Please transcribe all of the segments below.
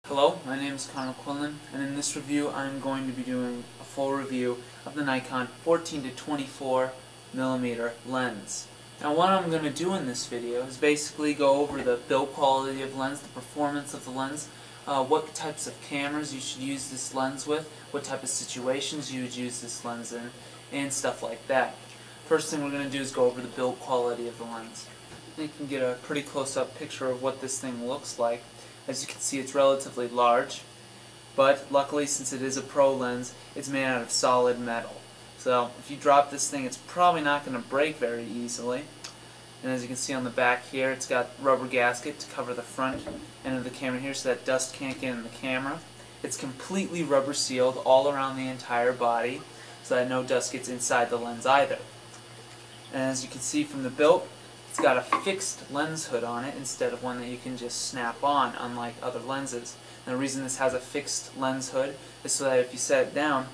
Hello, my name is Connor Quinlan, and in this review I'm going to be doing a full review of the Nikon 14 to 24 millimeter lens. Now what I'm going to do in this video is basically go over the build quality of the lens, the performance of the lens, what types of cameras you should use this lens with, what type of situations you would use this lens in, and stuff like that. First thing we're going to do is go over the build quality of the lens. You can get a pretty close-up picture of what this thing looks like. As you can see, it's relatively large, but luckily, since it is a pro lens, it's made out of solid metal. So if you drop this thing, it's probably not going to break very easily. And as you can see on the back here, it's got rubber gasket to cover the front end of the camera here so that dust can't get in the camera. It's completely rubber sealed all around the entire body so that no dust gets inside the lens either. And as you can see from the build, it's got a fixed lens hood on it instead of one that you can just snap on, unlike other lenses. And the reason this has a fixed lens hood is so that if you set it down,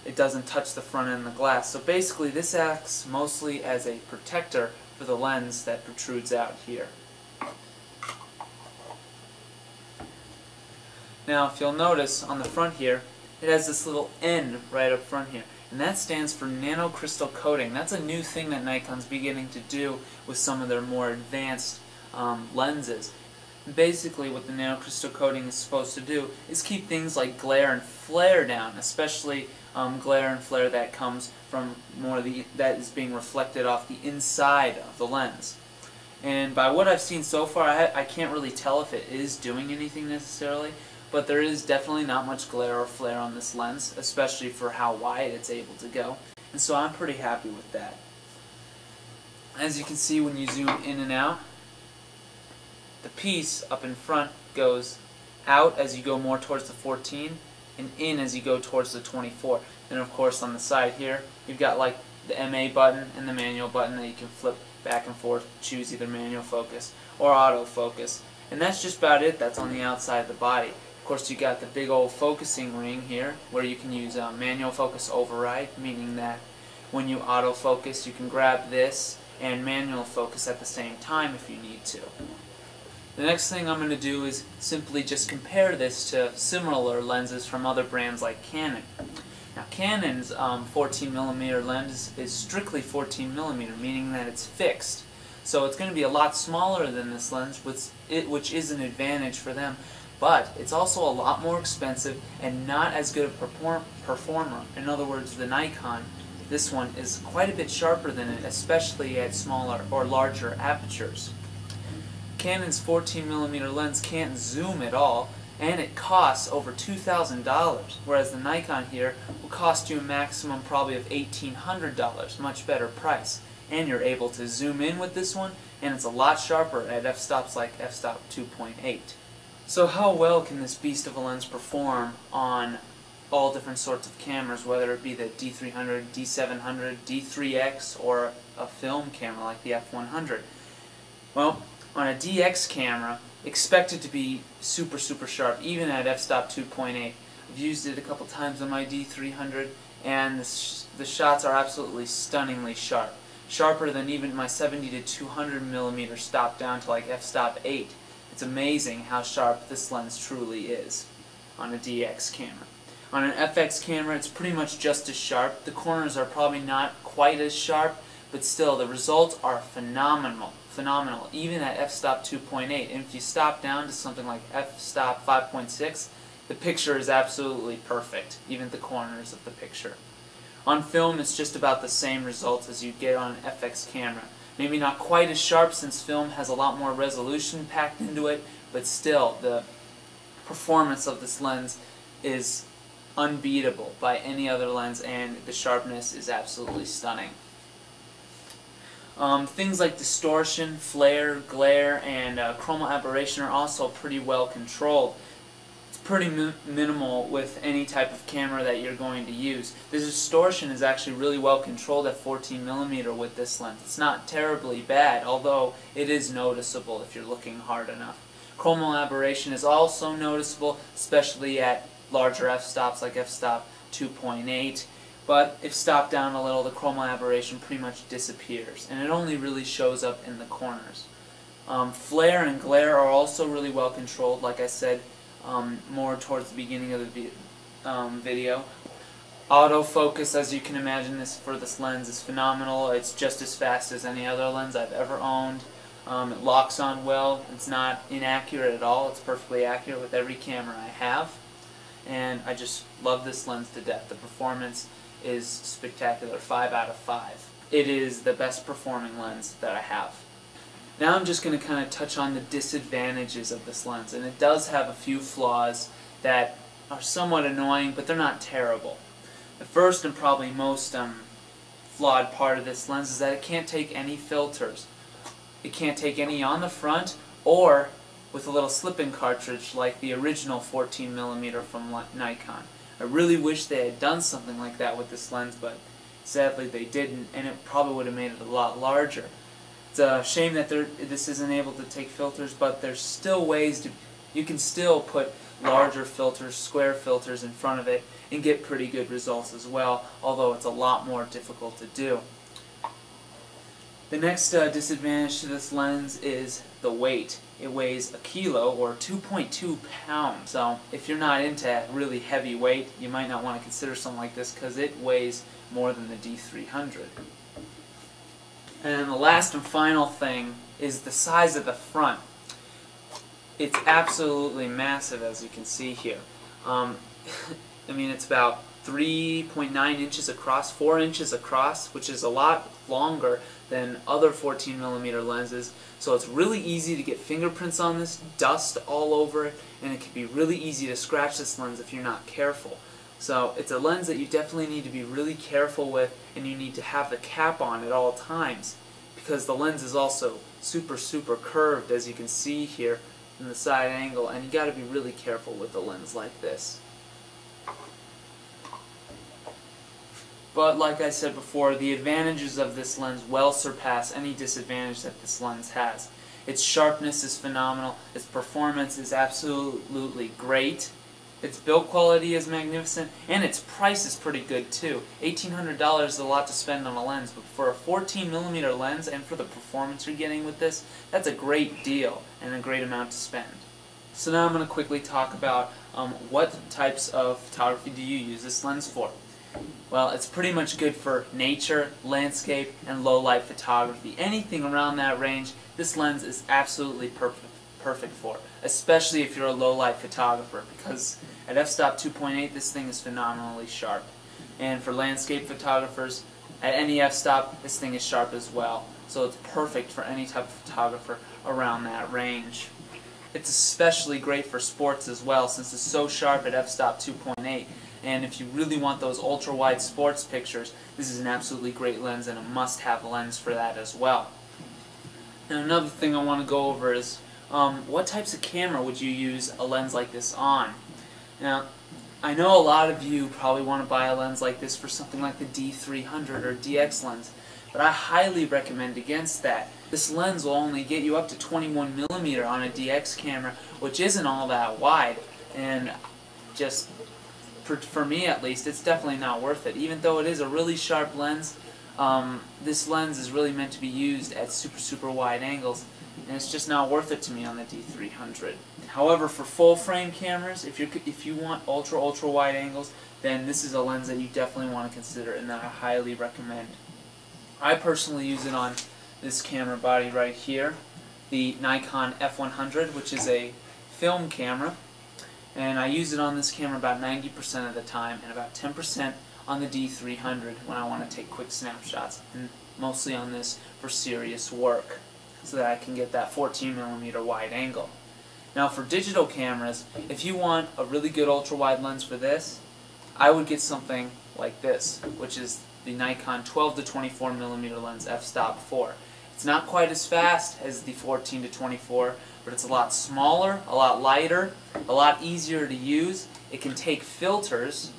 it doesn't touch the front end of the glass. So basically this acts mostly as a protector for the lens that protrudes out here. Now if you'll notice on the front here, it has this little N right up front here. And that stands for nanocrystal coating. That's a new thing that Nikon's beginning to do with some of their more advanced lenses. And basically what the nanocrystal coating is supposed to do is keep things like glare and flare down, especially glare and flare that comes from that is being reflected off the inside of the lens. And by what I've seen so far, I can't really tell if it is doing anything necessarily, but there is definitely not much glare or flare on this lens, especially for how wide it's able to go. And so I'm pretty happy with that. As you can see when you zoom in and out, the piece up in front goes out as you go more towards the 14 and in as you go towards the 24. And of course on the side here, you've got like the MA button and the manual button that you can flip back and forth, choose either manual focus or autofocus. And that's just about it. That's on the outside of the body. Of course, you got the big old focusing ring here where you can use manual focus override, meaning that when you autofocus you can grab this and manual focus at the same time if you need to. The next thing I'm going to do is simply just compare this to similar lenses from other brands like Canon. Now Canon's 14mm lens is strictly 14mm, meaning that it's fixed. So it's going to be a lot smaller than this lens, which is an advantage for them. But it's also a lot more expensive and not as good a performer. In other words, the Nikon, this one is quite a bit sharper than it, especially at smaller or larger apertures. Canon's 14mm lens can't zoom at all, and it costs over $2,000, whereas the Nikon here will cost you a maximum probably of $1,800, much better price. And you're able to zoom in with this one, and it's a lot sharper at f-stops like f-stop 2.8. So how well can this beast of a lens perform on all different sorts of cameras, whether it be the D300, D700, D3X, or a film camera like the F100? Well, on a DX camera, expect it to be super sharp, even at f-stop 2.8. I've used it a couple times on my D300, and the shots are absolutely stunningly sharp. Sharper than even my 70 to 200mm stop down to like f-stop 8. It's amazing how sharp this lens truly is on a DX camera. On an FX camera, it's pretty much just as sharp. The corners are probably not quite as sharp, but still the results are phenomenal, even at f-stop 2.8. And if you stop down to something like f-stop 5.6, the picture is absolutely perfect, even the corners of the picture. On film, it's just about the same results as you get on an FX camera. Maybe not quite as sharp since film has a lot more resolution packed into it, but still, the performance of this lens is unbeatable by any other lens, and the sharpness is absolutely stunning. Things like distortion, flare, glare, and chromal aberration are also pretty well controlled. Pretty minimal with any type of camera that you're going to use. The distortion is actually really well controlled at 14mm with this lens. It's not terribly bad, although it is noticeable if you're looking hard enough. Chromal aberration is also noticeable, especially at larger f-stops like f-stop 2.8. But if stopped down a little, the chromal aberration pretty much disappears, and it only really shows up in the corners. Flare and glare are also really well controlled. Like I said, more towards the beginning of the video. Autofocus, as you can imagine, for this lens is phenomenal. It's just as fast as any other lens I've ever owned. It locks on well. It's not inaccurate at all. It's perfectly accurate with every camera I have. And I just love this lens to death. The performance is spectacular, 5 out of 5. It is the best performing lens that I have. Now I'm just going to kind of touch on the disadvantages of this lens. And it does have a few flaws that are somewhat annoying, but they're not terrible. The first and probably most flawed part of this lens is that it can't take any filters. It can't take any on the front or with a little slip-in cartridge like the original 14mm from Nikon. I really wish they had done something like that with this lens, but sadly they didn't, and it probably would have made it a lot larger. It's a shame that this isn't able to take filters, but there's still ways you can still put larger filters, square filters in front of it and get pretty good results as well, although it's a lot more difficult to do. The next disadvantage to this lens is the weight. It weighs a kilo or 2.2 pounds. So if you're not into really heavy weight, you might not want to consider something like this because it weighs more than the D300. And the last and final thing is the size of the front. It's absolutely massive, as you can see here. I mean, it's about 3.9 inches across, 4 inches across, which is a lot longer than other 14mm lenses. So it's really easy to get fingerprints on this, dust all over it, and it can be really easy to scratch this lens if you're not careful. So it's a lens that you definitely need to be really careful with, and you need to have the cap on at all times, because the lens is also super curved, as you can see here from the side angle, and you got to be really careful with a lens like this. But like I said before, the advantages of this lens well surpass any disadvantage that this lens has. Its sharpness is phenomenal, its performance is absolutely great, its build quality is magnificent, and its price is pretty good too. $1,800 is a lot to spend on a lens, but for a 14mm lens and for the performance you're getting with this, that's a great deal and a great amount to spend. So now I'm going to quickly talk about what types of photography do you use this lens for. Well, it's pretty much good for nature, landscape, and low-light photography. Anything around that range, this lens is absolutely perfect for, especially if you're a low-light photographer, because at f-stop 2.8 this thing is phenomenally sharp. And for landscape photographers, at any f-stop this thing is sharp as well. So it's perfect for any type of photographer around that range. It's especially great for sports as well, since it's so sharp at f-stop 2.8. And if you really want those ultra-wide sports pictures, this is an absolutely great lens and a must-have lens for that as well. And another thing I want to go over is what types of camera would you use a lens like this on? Now, I know a lot of you probably want to buy a lens like this for something like the D300 or DX lens, but I highly recommend against that. This lens will only get you up to 21mm on a DX camera, which isn't all that wide, and just for me at least, it's definitely not worth it. Even though it is a really sharp lens, this lens is really meant to be used at super wide angles, and it's just not worth it to me on the D300. However, for full frame cameras, if you want ultra wide angles, then this is a lens that you definitely want to consider and that I highly recommend. I personally use it on this camera body right here, the Nikon F100, which is a film camera. And I use it on this camera about 90% of the time and about 10% on the D300 when I want to take quick snapshots, and mostly on this for serious work so that I can get that 14mm wide angle. Now for digital cameras, if you want a really good ultra-wide lens for this, I would get something like this, which is the Nikon 12 to 24mm lens f-stop 4. It's not quite as fast as the 14 to 24, but it's a lot smaller, a lot lighter, a lot easier to use. It can take filters,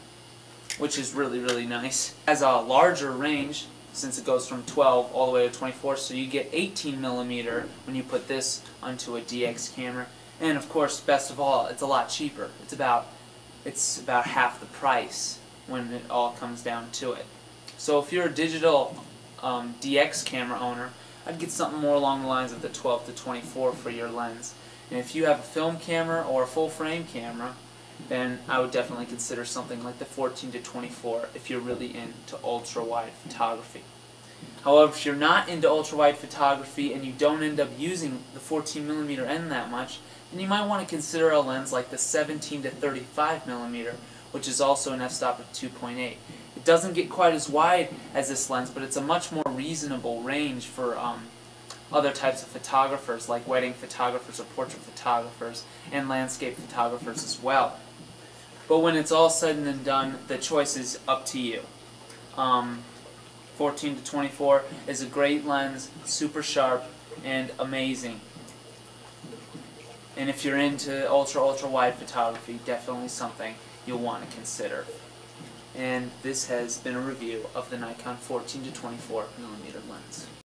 which is really nice. It has a larger range since it goes from 12 all the way to 24, so you get 18mm when you put this onto a DX camera. And of course, best of all, it's a lot cheaper. It's about half the price when it all comes down to it. So if you're a digital DX camera owner, I'd get something more along the lines of the 12 to 24 for your lens. And if you have a film camera or a full frame camera, then I would definitely consider something like the 14 to 24 if you're really into ultra-wide photography. However, if you're not into ultra-wide photography and you don't end up using the 14mm N that much, then you might want to consider a lens like the 17 to 35mm, which is also an f-stop of 2.8. It doesn't get quite as wide as this lens, but it's a much more reasonable range for other types of photographers, like wedding photographers or portrait photographers, and landscape photographers as well. But when it's all said and done, the choice is up to you. 14 to 24 is a great lens, super sharp, and amazing. And if you're into ultra wide photography, definitely something you'll want to consider. And this has been a review of the Nikon 14 to 24mm lens.